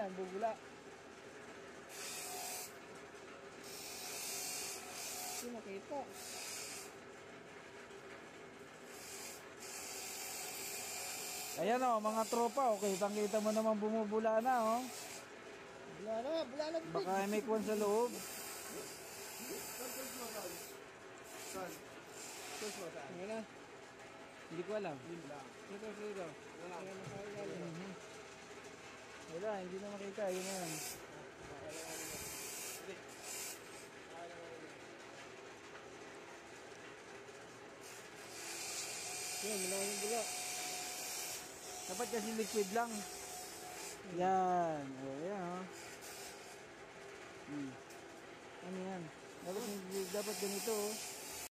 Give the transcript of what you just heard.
yan, bubula. Hindi nakita. Ayan o, mga tropa, okay, kitang-kita mo naman bumubula na, oh. Bula na. Baka may kwan sa loob. Saan? Ayan na. Hindi ko alam. Dito. Wala, hindi na makita. Yun na yan. Yan, malaki yung bula. Dapat kasi liquid lang. Yan. O, yan, o. Ano yan? Dapat ganito, oh.